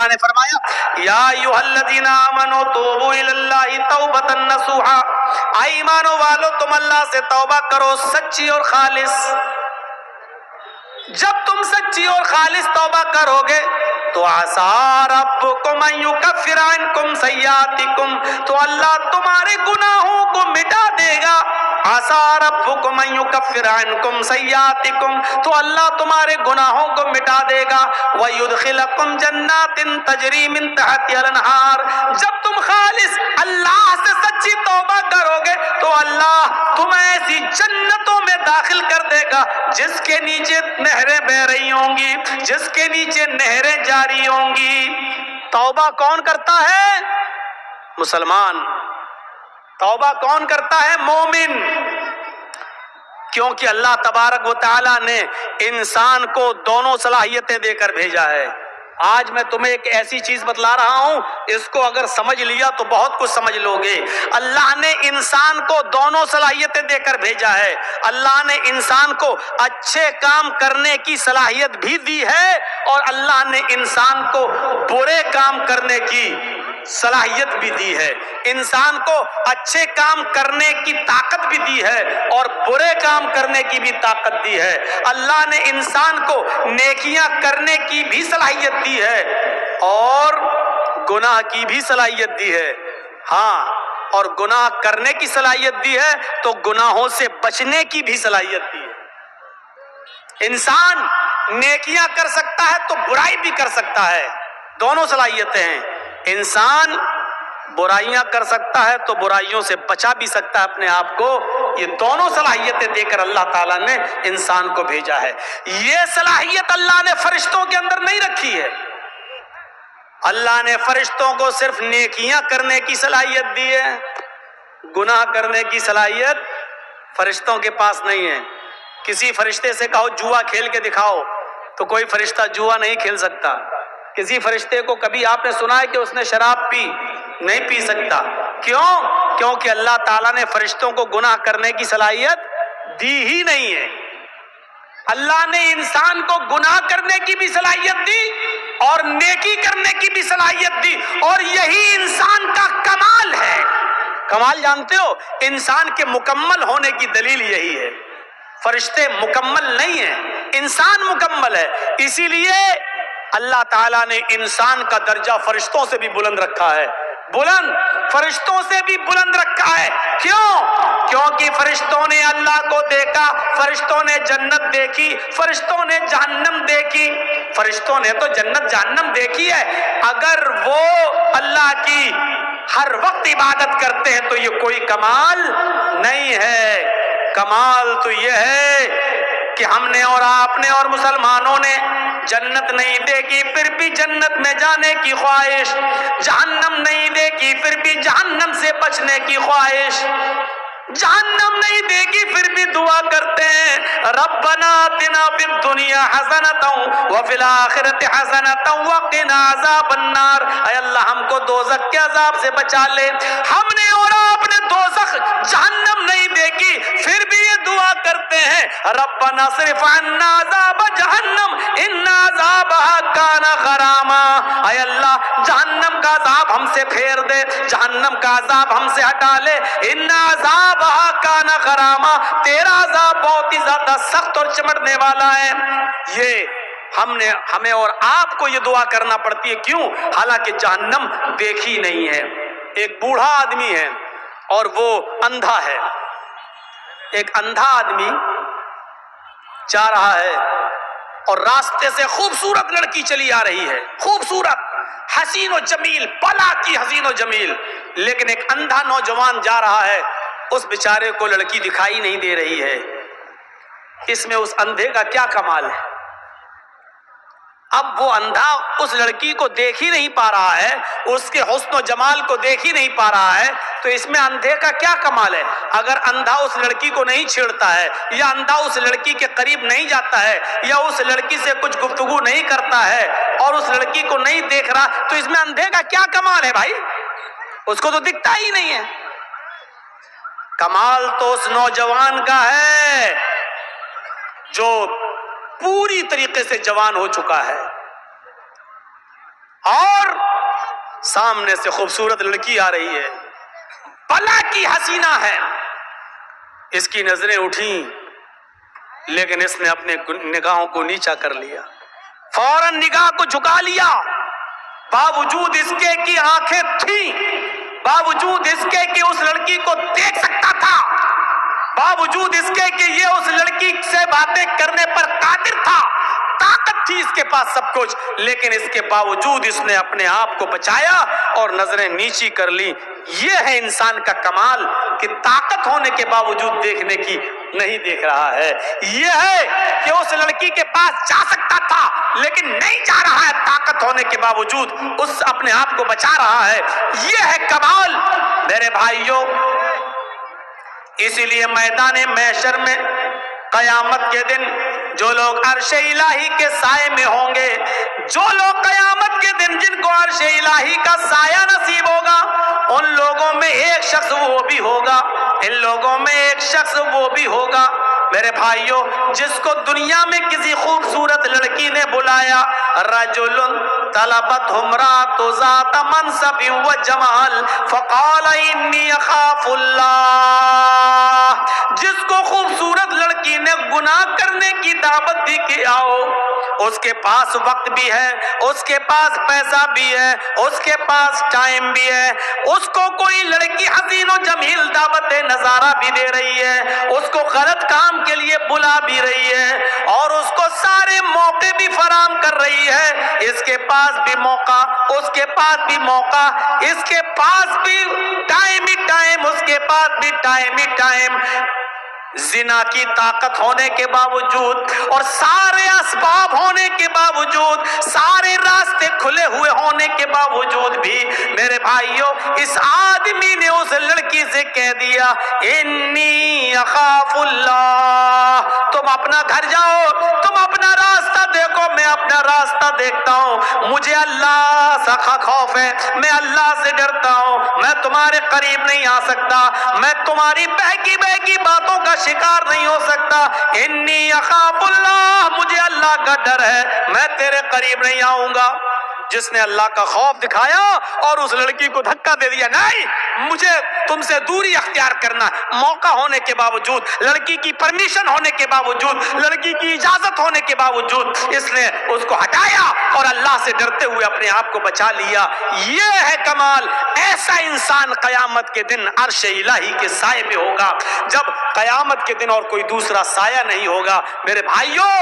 نے فرمایا یا ایھا الذین آمنوا توبوا الی اللہ توبۃ نصوحا، اے ایمانو والو تم اللہ سے توبہ کرو سچی اور خالص۔ جب تم سچی اور خالص توبہ کرو گے تو عسیٰ ربکم ان یکفر عنکم سیئاتکم، تو اللہ تمہارے گناہوں کو مٹا دے گا۔ عسیٰ ربکم ان یکفر عنکم سیئاتکم، تو اللہ تمہارے گناہوں کو مٹا دے گا۔ ویدخلکم جنات تجری من تحتہا الانہار، جب تم خالص اللہ سے سچی توبہ کرو گے تو اللہ تمہیں ایسی جنتوں میں داخل کر دے گا جس کے نیچے نہریں بہ رہی ہوں گی، جس کے نیچے نہریں جاری ہوں گی۔ توبہ کون کرتا ہے؟ مسلمان۔ توبہ کون کرتا ہے؟ مومن۔ کیونکہ اللہ تبارک و تعالیٰ نے انسان کو دونوں صلاحیتیں دے کر بھیجا ہے۔ آج میں تمہیں ایک ایسی چیز بتلا رہا ہوں، اس کو اگر سمجھ لیا تو بہت کچھ سمجھ لو گے۔ اللہ نے انسان کو دونوں صلاحیتیں دے کر بھیجا ہے۔ اللہ نے انسان کو اچھے کام کرنے کی صلاحیت بھی دی ہے اور اللہ نے انسان کو برے کام کرنے کی صلاحیت بھی دی ہے۔ انسان کو اچھے کام کرنے کی طاقت بھی دی ہے اور برے کام کرنے کی بھی طاقت دی ہے۔ اللہ نے انسان کو نیکیاں کرنے کی بھی صلاحیت دی ہے اور گناہ کی بھی صلاحیت دی ہے۔ ہاں، اور گناہ کرنے کی صلاحیت دی ہے تو گناہوں سے بچنے کی بھی صلاحیت دی ہے۔ انسان نیکیاں کر سکتا ہے تو برائی بھی کر سکتا ہے، دونوں صلاحیتیں ہیں۔ انسان برائیاں کر سکتا ہے تو برائیوں سے بچا بھی سکتا ہے اپنے آپ کو۔ یہ دونوں صلاحیتیں دے کر اللہ تعالیٰ نے انسان کو بھیجا ہے۔ یہ صلاحیت اللہ نے فرشتوں کے اندر نہیں رکھی ہے۔ اللہ نے فرشتوں کو صرف نیکیاں کرنے کی صلاحیت دی ہے، گناہ کرنے کی صلاحیت فرشتوں کے پاس نہیں ہے۔ کسی فرشتے سے کہو جوا کھیل کے دکھاؤ تو کوئی فرشتہ جوا نہیں کھیل سکتا۔ کسی فرشتے کو کبھی آپ نے سنا ہے کہ اس نے شراب پی؟ نہیں پی سکتا۔ کیوں؟ کیونکہ اللہ تعالیٰ نے فرشتوں کو گناہ کرنے کی صلاحیت دی ہی نہیں ہے۔ اللہ نے انسان کو گناہ کرنے کی بھی صلاحیت دی اور نیکی کرنے کی بھی صلاحیت دی، اور یہی انسان کا کمال ہے۔ کمال جانتے ہو؟ انسان کے مکمل ہونے کی دلیل یہی ہے۔ فرشتے مکمل نہیں ہیں، انسان مکمل ہے۔ اسی لیے اللہ تعالیٰ نے انسان کا درجہ فرشتوں سے بھی بلند رکھا ہے، بلند، فرشتوں سے بھی بلند رکھا ہے۔ کیوں؟ کیونکہ فرشتوں نے اللہ کو دیکھا، فرشتوں نے جنت دیکھی، فرشتوں نے جہنم دیکھی۔ فرشتوں نے تو جنت جہنم دیکھی ہے۔ اگر وہ اللہ کی ہر وقت عبادت کرتے ہیں تو یہ کوئی کمال نہیں ہے۔ کمال تو یہ ہے کہ ہم نے اور آپ نے اور مسلمانوں نے جنت نہیں دیکھی پھر بھی جنت میں جانے کی خواہش، جہنم نہیں دیکھی پھر بھی جہنم سے بچنے کی خواہش، جہنم نہیں دیکھی پھر بھی دعا کرتے ہیں ربنا آتنا فی الدنیا حسنۃ وفی الآخرۃ حسنۃ وقنا عذاب النار، اے اللہ ہم کو دوزخ کے عذاب سے بچا لے۔ ہم نے اور آپ نے دوزخ جہنم نہیں دیکھی پھر بھی یہ دعا کرتے ہیں ربنا اصرف عنا عذاب جہنم ان عذابها کان غراما، اے اللہ جہنم کا عذاب ہم سے پھیر دے، جہنم کا عذاب ہم سے ہٹا لے۔ ان عذابها کان غراما، تیرا عذاب بہت ہی زیادہ سخت اور چمٹنے والا ہے۔ یہ ہمیں اور آپ کو یہ دعا کرنا پڑتی ہے۔ کیوں؟ حالانکہ جہنم دیکھی نہیں ہے۔ ایک بوڑھا آدمی ہے اور وہ اندھا ہے۔ ایک اندھا آدمی جا رہا ہے اور راستے سے خوبصورت لڑکی چلی آ رہی ہے، خوبصورت، حسین و جمیل، بلا کی حسین و جمیل، لیکن ایک اندھا نوجوان جا رہا ہے، اس بیچارے کو لڑکی دکھائی نہیں دے رہی ہے۔ اس میں اس اندھے کا کیا کمال ہے؟ اب وہ اندھا اس لڑکی کو دیکھ ہی نہیں پا رہا ہے، اس کے حسن و جمال کو دیکھ ہی نہیں پا رہا ہے، تو اس میں اندھے کا کیا کمال ہے؟ اگر اندھا اس لڑکی کو نہیں چھیڑتا ہے یا اندھا اس لڑکی کے قریب نہیں جاتا ہے یا اس لڑکی سے کچھ گفتگو نہیں کرتا ہے اور اس لڑکی کو نہیں دیکھ رہا، تو اس میں اندھے کا کیا کمال ہے بھائی؟ اس کو تو دکھتا ہی نہیں ہے۔ کمال تو اس نوجوان کا ہے جو پوری طریقے سے جوان ہو چکا ہے، اور سامنے سے خوبصورت لڑکی آ رہی ہے، بلا کی حسینہ ہے، اس کی نظریں اٹھیں لیکن اس نے اپنے نگاہوں کو نیچا کر لیا، فوراً نگاہ کو جھکا لیا، باوجود اس کے کہ آنکھیں تھیں، باوجود اس کے کہ اس لڑکی کو دیکھ سکتا تھا، باوجود اس کے کہ یہ اس لڑکی سے باتیں کرنے پر قادر تھا، طاقت تھی اس کے پاس سب کچھ، لیکن اس کے باوجود اس نے اپنے آپ کو بچایا اور نظریں نیچی کر لی۔ یہ ہے انسان کا کمال کہ طاقت ہونے کے باوجود دیکھنے کی نہیں دیکھ رہا ہے، یہ ہے کہ اس لڑکی کے پاس جا سکتا تھا لیکن نہیں جا رہا ہے، طاقت ہونے کے باوجود اس اپنے آپ کو بچا رہا ہے، یہ ہے کمال میرے بھائیوں۔ اسی لیے میدان محشر میں قیامت کے دن جو لوگ عرش الہی کے سائے میں ہوں گے، جو لوگ قیامت کے دن جن کو عرش الہی کا سایہ نصیب ہوگا، ان لوگوں میں ایک شخص وہ بھی ہوگا، ان لوگوں میں ایک شخص وہ بھی ہوگا میرے بھائیوں جس کو دنیا میں کسی خوبصورت لڑکی نے بلایا، رجل طلبت امرأۃ ذات منصب و جمال فقال انی اخاف اللہ، جس کو خوبصورت لڑکی نے گناہ کرنے کی دعوت دی کہ آؤ، اس کے پاس وقت بھی ہے، اس کے پاس پیسہ بھی ہے، اس کے پاس ٹائم بھی ہے، اس کو کوئی لڑکی حسین و جمیل دعوت نظارہ بھی دے رہی ہے، اس کو غلط کام کے لیے بلا بھی رہی ہے اور اس کو سارے موقع بھی فراہم کر رہی ہے، اس کے پاس بھی موقع، اس کے پاس بھی موقع، اس کے پاس بھی ٹائم ہی ٹائم، اس کے پاس بھی ٹائم ہی ٹائم، زنا کی طاقت ہونے کے باوجود اور سارے اسباب ہونے کے باوجود، سارے راستے کھلے ہوئے ہونے کے باوجود بھی میرے بھائیوں اس آدمی نے اس لڑکی سے کہہ دیا انی اخاف اللہ، تم اپنا گھر جاؤ، تم اپنا راستہ دیکھو، میں اپنا راستہ دیکھتا ہوں، مجھے اللہ سے خوف ہے، میں اللہ سے ڈرتا ہوں، میں تمہارے قریب نہیں آ سکتا، میں تمہاری بہکی بہکی باتوں کا شکار نہیں ہو سکتا، انی اخاف اللہ، مجھے اللہ کا ڈر ہے، میں تیرے قریب نہیں آؤں گا۔ جس نے اللہ کا خوف دکھایا اور اس لڑکی کو دھکا دے دیا، نہیں مجھے تم سے دوری اختیار کرنا، موقع ہونے کے باوجود، لڑکی کی پرمیشن ہونے کے باوجود، لڑکی کی اجازت ہونے کے باوجود اس نے اس کو ہٹایا اور اللہ سے ڈرتے ہوئے اپنے آپ کو بچا لیا، یہ ہے کمال۔ ایسا انسان قیامت کے دن عرش الہی کے سائے میں ہوگا، جب قیامت کے دن اور کوئی دوسرا سایہ نہیں ہوگا میرے بھائیوں۔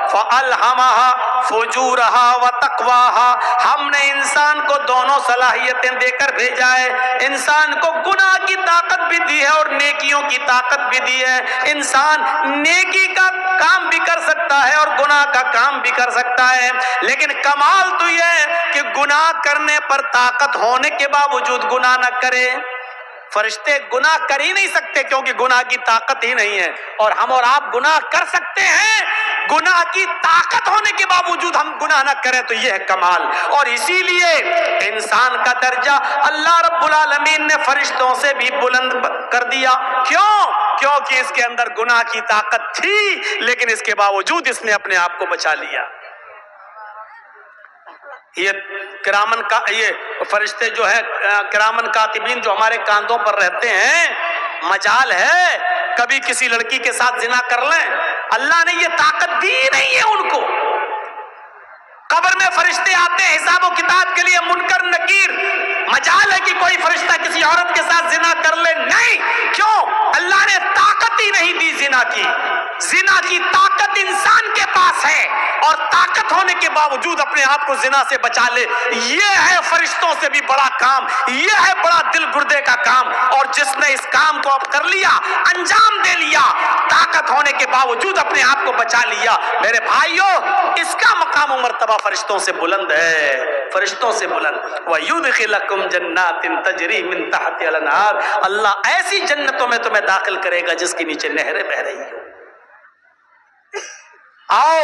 فَأَلْهَمَهَا فُجُورَهَا وَتَقْوَاهَا، ہم نے انسان کو دونوں صلاحیتیں دے کر بھیجا ہے، انسان کو گناہ کی طاقت بھی دی ہے اور نیکیوں کی طاقت بھی دی ہے، انسان نیکی کا کام بھی کر سکتا ہے اور گناہ کا کام بھی کر سکتا ہے، لیکن کمال تو یہ ہے کہ گناہ کرنے پر طاقت ہونے کے باوجود گناہ نہ کرے۔ فرشتے گناہ کر ہی نہیں سکتے کیونکہ گناہ کی طاقت ہی نہیں ہے، اور ہم اور آپ گناہ کر سکتے ہیں، گناہ کی طاقت ہونے کے باوجود ہم گناہ نہ کریں تو یہ ہے کمال۔ اور اسی لیے انسان کا درجہ اللہ رب العالمین نے فرشتوں سے بھی بلند کر دیا، کیونکہ اس کے اندر گناہ کی طاقت تھی لیکن اس کے باوجود اس نے اپنے آپ کو بچا لیا۔ یہ فرشتے جو ہیں کرامن کاتبین جو ہمارے کاندھوں پر رہتے ہیں، مجال ہے کبھی کسی لڑکی کے ساتھ زنا کر لیں، اللہ نے یہ طاقت دی نہیں ہے ان کو۔ قبر میں فرشتے آتے ہیں حساب و کتاب کے لیے، منکر نکیر، مجال ہے کہ کوئی فرشتہ کسی عورت کے ساتھ زنا کر لے؟ نہیں، کیوں؟ اللہ نے طاقت ہی نہیں دی زنا کی۔ زنا کی طاقت انسان کے پاس ہے اور طاقت ہونے کے باوجود اپنے آپ کو زنا سے بچا لے، یہ ہے فرشتوں سے بھی بڑا کام، یہ ہے بڑا دل گردے کا کام۔ اور جس نے اس کام کو اب کر لیا، انجام دے لیا، طاقت ہونے کے باوجود اپنے آپ کو بچا لیا، میرے بھائیوں اس کا مقام و مرتبہ فرشتوں سے بلند ہے، فرشتوں سے بلند۔ وَيُدْخِلَكُمْ جَنَّاتٍ تَجْرِي مِن تَحْتِهَا الْأَنْهَارُ، اللہ ایسی جنتوں میں تمہیں داخل کرے گا جس کے نیچے نہریں بہ رہی ہیں۔ آؤ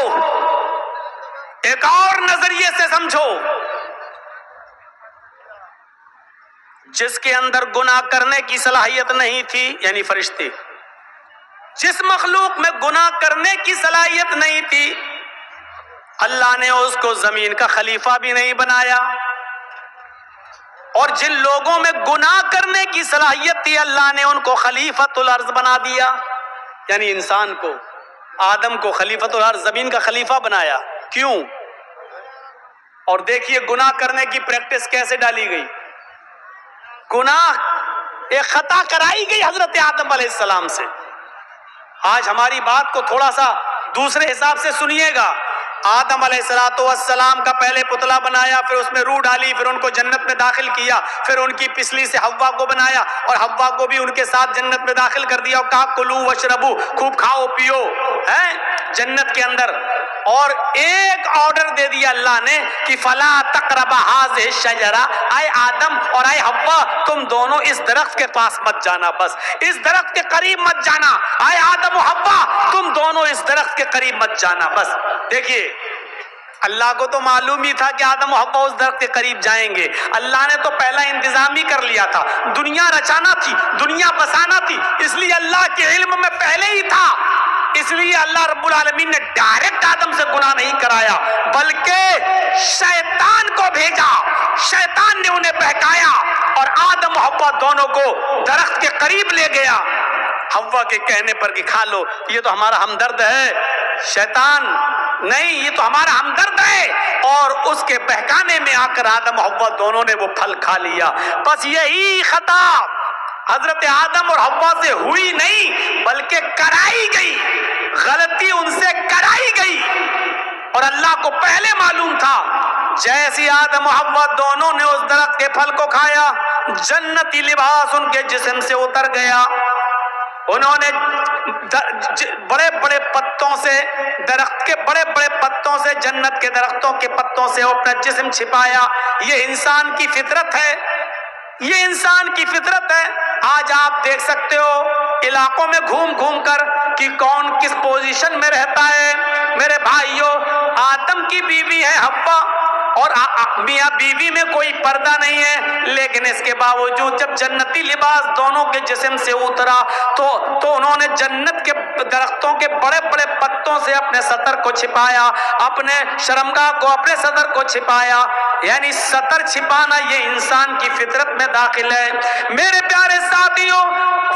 ایک اور نظریے سے سمجھو، جس کے اندر گناہ کرنے کی صلاحیت نہیں تھی، یعنی فرشتے، جس مخلوق میں گناہ کرنے کی صلاحیت نہیں تھی، اللہ نے اس کو زمین کا خلیفہ بھی نہیں بنایا، اور جن لوگوں میں گناہ کرنے کی صلاحیت تھی اللہ نے ان کو خلیفۃ الارض بنا دیا، یعنی انسان کو، آدم کو خلیفۃ الارض، زمین کا خلیفہ بنایا۔ کیوں؟ اور دیکھیے گناہ کرنے کی پریکٹس کیسے ڈالی گئی، گناہ ایک خطا کرائی گئی حضرت آدم علیہ السلام سے۔ آج ہماری بات کو تھوڑا سا دوسرے حساب سے سنیے گا۔ آدم علیہ السلام کا پہلے پتلا بنایا، پھر اس میں روح ڈالی، پھر ان کو جنت میں داخل کیا، پھر ان کی پسلی سے حوا کو بنایا اور حوا کو بھی ان کے ساتھ جنت میں داخل کر دیا، اور کہا کلو وشربو، خوب کھاؤ پیو ہے جنت کے اندر۔ اور ایک آرڈر دے دیا اللہ نے کہ فلا تقربا هذه الشجرہ، اے آدم اور اے حوا تم دونوں اس درخت کے پاس مت جانا، بس اس درخت کے قریب مت جانا، اے آدم و حوا تم دونوں اس درخت کے قریب مت جانا بس۔ دیکھیے اللہ کو تو معلوم ہی تھا کہ آدم و حوا اس درخت کے قریب جائیں گے، اللہ نے تو پہلا انتظام ہی کر لیا تھا، دنیا رچانا تھی، دنیا بسانا تھی، اس لیے اللہ کے علم میں پہلے ہی تھا، اس لیے اللہ رب العالمین نے ڈائریکٹ آدم سے گناہ نہیں کرایا بلکہ شیطان کو بھیجا، شیطان نے انہیں بہکایا اور آدم و حوا دونوں کو درخت کے قریب لے گیا حوا کے کہنے پر کہ کھا لو، یہ تو ہمارا ہمدرد ہے، شیطان نہیں یہ تو ہمارا ہمدرد ہے، اور اس کے بہکانے میں آ کر آدم و حوا دونوں نے وہ پھل کھا لیا۔ بس یہی خطا حضرت آدم اور حوا سے ہوئی نہیں بلکہ کرائی گئی، غلطی ان سے کرائی گئی، اور اللہ کو پہلے معلوم تھا۔ جیسی آدم و حوا دونوں نے اس درخت کے پھل کو کھایا، جنتی لباس ان کے جسم سے اتر گیا، انہوں نے بڑے بڑے پتوں سے، درخت کے بڑے بڑے پتوں سے، جنت کے درختوں کے پتوں سے اپنا جسم چھپایا۔ یہ انسان کی فطرت ہے، یہ انسان کی فطرت ہے۔ آج آپ دیکھ سکتے ہو علاقوں میں گھوم گھوم کر کہ کون کس پوزیشن میں رہتا ہے۔ میرے بھائیوں، آدم کی بیوی ہے حوا، اور میاں بیوی میں کوئی پردہ نہیں ہے، لیکن اس کے باوجود جب جنتی لباس دونوں کے جسم سے اترا تو انہوں نے جنت کے درختوں کے بڑے بڑے پتوں سے اپنے سطر کو چھپایا، اپنے شرمگاہ کو، اپنے سطر کو چھپایا، یعنی سطر چھپانا یہ انسان کی فطرت میں داخل ہے۔ میرے پیارے ساتھیوں،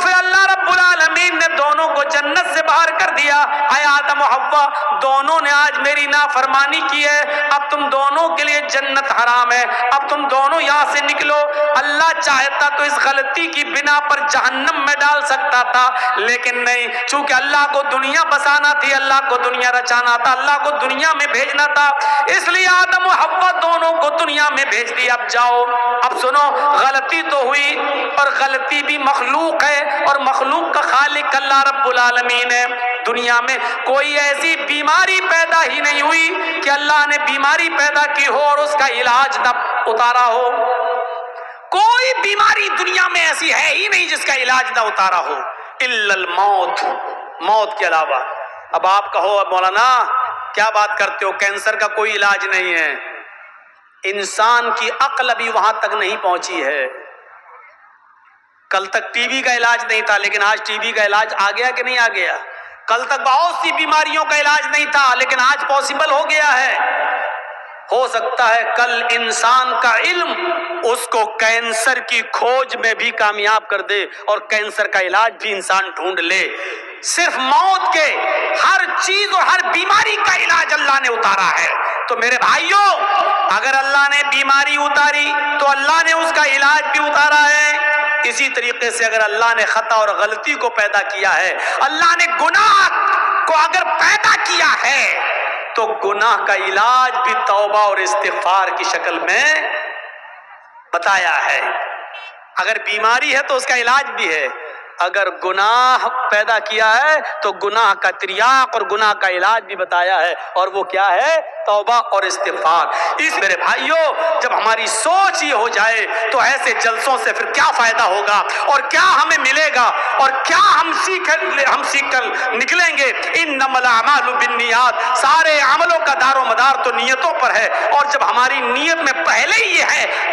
پھر اللہ رب العالمین نے دونوں کو جنت سے باہر کر دیا۔ اے آدم و حوا دونوں نے آج میری نافرمانی کی ہے، اب تم دونوں کے لیے جنت حرام ہے، اب تم دونوں یہاں سے نکلو۔ اللہ چاہتا تو اس غلطی کی بنا پر جہنم میں ڈال سکتا تھا، لیکن نہیں، چونکہ اللہ کو دنیا بسانا تھی، اللہ کو دنیا رچانا تھا، اللہ کو دنیا میں بھیجنا تھا، اس لیے آدم و حوا دونوں کو دنیا میں بھیج دیا۔ اب جاؤ، اب سنو، غلطی تو ہوئی اور غلطی بھی مخلوق ہے، اور مخلوق کا خالق اللہ رب العالمین ہے۔ دنیا میں کوئی ایسی بیماری پیدا ہی نہیں ہوئی کہ اللہ نے بیماری پیدا کی ہو اور اس کا علاج نہ اتارا ہو۔ کوئی بیماری دنیا میں ایسی ہے ہی نہیں جس کا علاج نہ اتارا ہو، الا الموت، موت کے علاوہ۔ اب آپ کہو مولانا کیا بات کرتے ہو، کینسر کا کوئی علاج نہیں ہے۔ انسان کی عقل ابھی وہاں تک نہیں پہنچی ہے۔ کل تک ٹی بی کا علاج نہیں تھا، لیکن آج ٹی بی کا علاج آ گیا کہ نہیں آ گیا؟ کل تک بہت سی بیماریوں کا علاج نہیں تھا، لیکن آج پاسبل ہو گیا ہے۔ ہو سکتا ہے کل انسان کا علم اس کو کینسر کی کھوج میں بھی کامیاب کر دے اور کینسر کا علاج بھی انسان ڈھونڈ لے۔ صرف موت کے ہر چیز اور ہر بیماری کا علاج اللہ نے اتارا ہے۔ تو میرے بھائیوں، اگر اللہ نے بیماری اتاری تو اللہ نے اس کا علاج بھی اتارا ہے۔ اسی طریقے سے اگر اللہ نے خطا اور غلطی کو پیدا کیا ہے، اللہ نے گناہ کو اگر پیدا کیا ہے تو گناہ کا علاج بھی توبہ اور استغفار کی شکل میں بتایا ہے۔ اگر بیماری ہے تو اس کا علاج بھی ہے، اگر گناہ پیدا کیا ہے تو گناہ کا تریاق اور گناہ کا علاج بھی بتایا ہے، اور وہ کیا ہے؟ توبہ اور استغفار۔ اس میرے بھائیوں، جب ہماری سوچ یہ ہو جائے تو ایسے جلسوں سے پھر کیا فائدہ ہوگا اور کیا ہمیں ملے گا اور کیا ہم سیکھ کر نکلیں گے۔ انما الاعمال بالنیات، سارے عملوں کا دار و مدار تو نیتوں پر ہے، اور جب ہماری نیت میں پہلے ہی یہ ہے